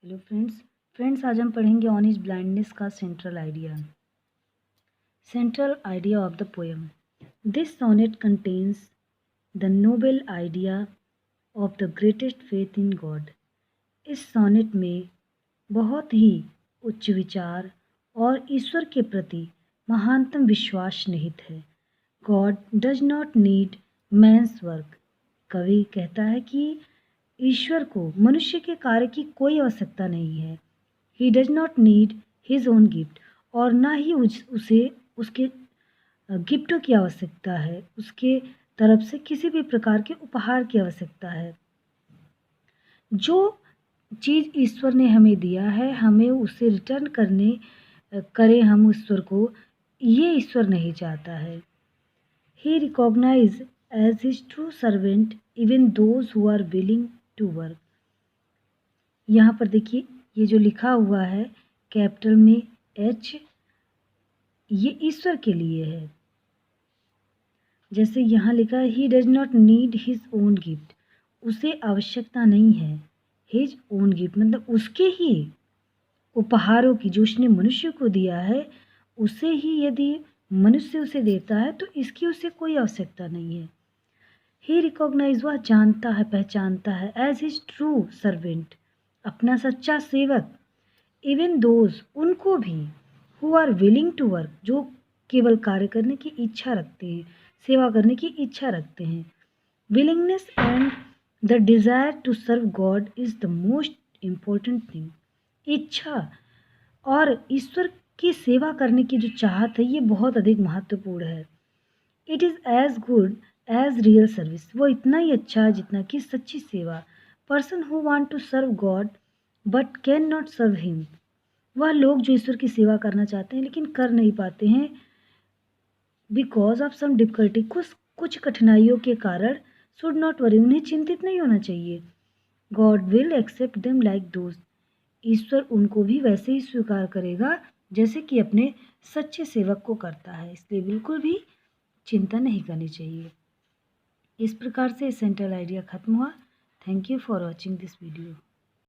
Hello friends आज हम पढ़ेंगे ऑन इज ब्लाइंडनेस का central idea of the poem. This sonnet contains the noble idea of the greatest faith in God. इस sonnet में बहुत ही उच्च विचार और ईश्वर के प्रति महानतम विश्वास निहित है। God does not need man's work. कवि कहता है कि ईश्वर को मनुष्य के कार्य की कोई आवश्यकता नहीं है। He does not need his own gift, और ना ही उसे उसके गिफ्टों की आवश्यकता है, उसके तरफ से किसी भी प्रकार के उपहार की आवश्यकता है। जो चीज़ ईश्वर ने हमें दिया है, हमें उसे रिटर्न करें हम ईश्वर को, ये ईश्वर नहीं चाहता है। He recognize as his true servant even those who are willing to work. यहाँ पर देखिए ये जो लिखा हुआ है कैपिटल में H, ये ईश्वर के लिए है। जैसे यहाँ लिखा है he does not need his own gift, उसे आवश्यकता नहीं है हिज ओन गिफ्ट, मतलब उसके ही उपहारों की जो उसने मनुष्य को दिया है, उसे ही यदि मनुष्य उसे देता है तो इसकी उसे कोई आवश्यकता नहीं है। ही रिकॉग्नाइज, वह जानता है, पहचानता है, एज हिज ट्रू सर्वेंट, अपना सच्चा सेवक, इवन दोज, उनको भी, who are willing to work, जो केवल कार्य करने की इच्छा रखते हैं, सेवा करने की इच्छा रखते हैं। Willingness and the desire to serve God is the most important thing. इच्छा और ईश्वर की सेवा करने की जो चाहत है, ये बहुत अधिक महत्वपूर्ण है। It is as good as real service, वो इतना ही अच्छा है जितना कि सच्ची सेवा। Person who want to serve God but can not serve him, वह लोग जो ईश्वर की सेवा करना चाहते हैं लेकिन कर नहीं पाते हैं, बिकॉज ऑफ सम डिफिकल्टी, कुछ कठिनाइयों के कारण। शुड नॉट वरी, उन्हें चिंतित नहीं होना चाहिए। God will accept them like दोस्त, ईश्वर उनको भी वैसे ही स्वीकार करेगा जैसे कि अपने सच्चे सेवक को करता है, इसलिए बिल्कुल भी चिंता नहीं करनी चाहिए। इस प्रकार से सेंट्रल आइडिया खत्म हुआ। Thank you for watching this video.